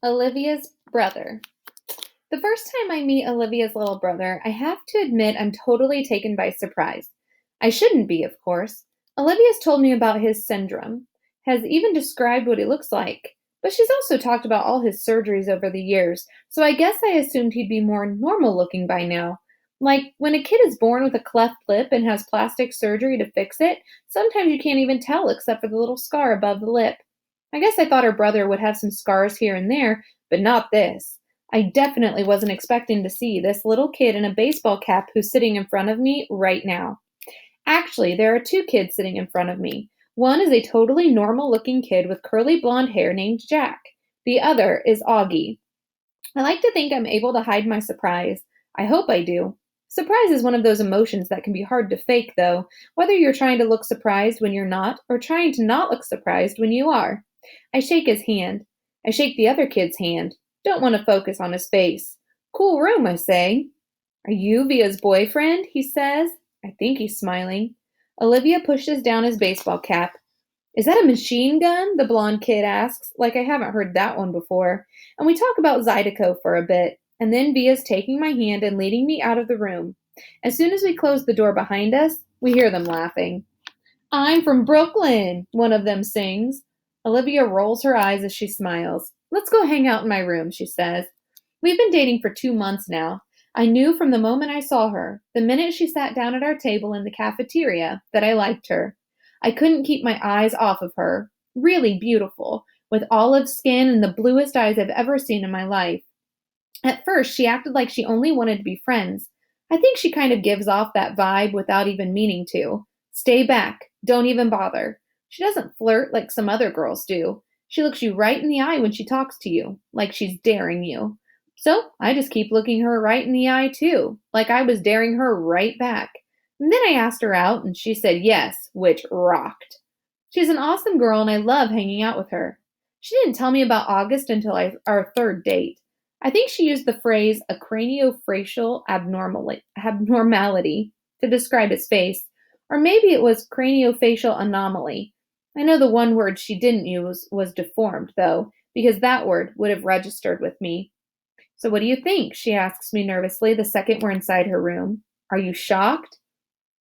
Olivia's brother. The first time I meet Olivia's little brother, I have to admit I'm totally taken by surprise. I shouldn't be, of course. Olivia's told me about his syndrome, has even described what he looks like, but she's also talked about all his surgeries over the years, so I guess I assumed he'd be more normal looking by now. Like, when a kid is born with a cleft lip and has plastic surgery to fix it, sometimes you can't even tell except for the little scar above the lip. I guess I thought her brother would have some scars here and there, but not this. I definitely wasn't expecting to see this little kid in a baseball cap who's sitting in front of me right now. Actually, there are two kids sitting in front of me. One is a totally normal looking kid with curly blonde hair named Jack. The other is Augie. I like to think I'm able to hide my surprise. I hope I do. Surprise is one of those emotions that can be hard to fake, though, whether you're trying to look surprised when you're not, or trying to not look surprised when you are. I shake his hand. I shake the other kid's hand. Don't want to focus on his face. Cool room, I say. Are you Via's boyfriend? He says. I think he's smiling. Olivia pushes down his baseball cap. Is that a machine gun? The blonde kid asks, like I haven't heard that one before. And we talk about Zydeco for a bit, and then Via's taking my hand and leading me out of the room. As soon as we close the door behind us, we hear them laughing. I'm from Brooklyn, one of them sings. Olivia rolls her eyes as she smiles. Let's go hang out in my room, she says. We've been dating for 2 months now. I knew from the moment I saw her, the minute she sat down at our table in the cafeteria, that I liked her. I couldn't keep my eyes off of her. Really beautiful, with olive skin and the bluest eyes I've ever seen in my life. At first, she acted like she only wanted to be friends. I think she kind of gives off that vibe without even meaning to. Stay back. Don't even bother. She doesn't flirt like some other girls do. She looks you right in the eye when she talks to you, like she's daring you. So I just keep looking her right in the eye too, like I was daring her right back. And then I asked her out, and she said yes, which rocked. She's an awesome girl, and I love hanging out with her. She didn't tell me about August until our third date. I think she used the phrase a craniofacial abnormality to describe his face, or maybe it was craniofacial anomaly. I know the one word she didn't use was deformed, though, because that word would have registered with me. So what do you think? She asks me nervously the second we're inside her room. Are you shocked?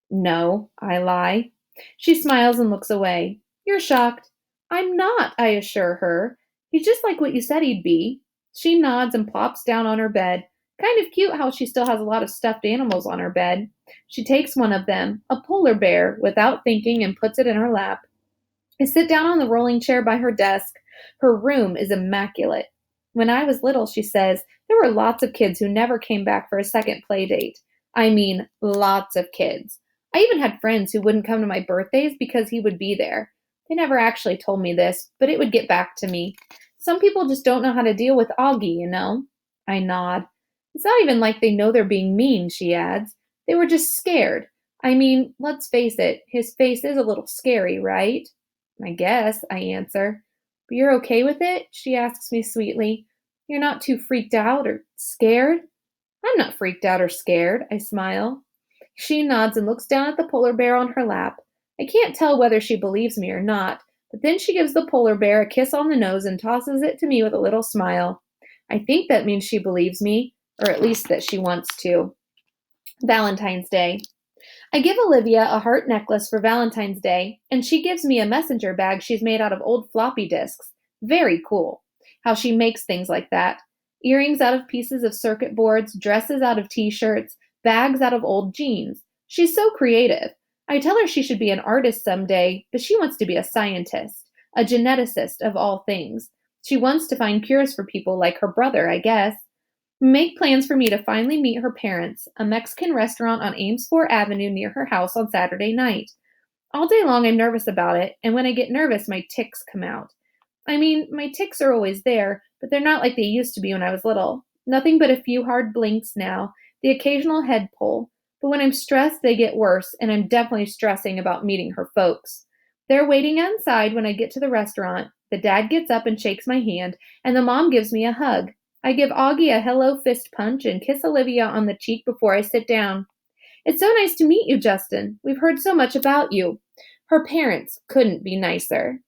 No, I lie. She smiles and looks away. You're shocked. I'm not, I assure her. He's just like what you said he'd be. She nods and plops down on her bed. Kind of cute how she still has a lot of stuffed animals on her bed. She takes one of them, a polar bear, without thinking and puts it in her lap. I sit down on the rolling chair by her desk. Her room is immaculate. When I was little, she says, there were lots of kids who never came back for a second play date. I mean, lots of kids. I even had friends who wouldn't come to my birthdays because he would be there. They never actually told me this, but it would get back to me. Some people just don't know how to deal with Augie, you know? I nod. It's not even like they know they're being mean, she adds. They were just scared. I mean, let's face it, his face is a little scary, right? I guess, I answer. But you're okay with it? She asks me sweetly. You're not too freaked out or scared? I'm not freaked out or scared, I smile. She nods and looks down at the polar bear on her lap. I can't tell whether she believes me or not, but then she gives the polar bear a kiss on the nose and tosses it to me with a little smile. I think that means she believes me, or at least that she wants to. Valentine's Day. I give Olivia a heart necklace for Valentine's Day, and she gives me a messenger bag she's made out of old floppy disks. Very cool. How she makes things like that. Earrings out of pieces of circuit boards, dresses out of t-shirts, bags out of old jeans. She's so creative. I tell her she should be an artist someday, but she wants to be a scientist, a geneticist of all things. She wants to find cures for people like her brother, I guess. Make plans for me to finally meet her parents, a Mexican restaurant on Amesfort Avenue near her house on Saturday night. All day long I'm nervous about it, and when I get nervous, my tics come out. I mean, my tics are always there, but they're not like they used to be when I was little. Nothing but a few hard blinks now, the occasional head pull. But when I'm stressed, they get worse, and I'm definitely stressing about meeting her folks. They're waiting outside when I get to the restaurant. The dad gets up and shakes my hand, and the mom gives me a hug. I give Augie a hello fist punch and kiss Olivia on the cheek before I sit down. It's so nice to meet you, Justin. We've heard so much about you. Her parents couldn't be nicer.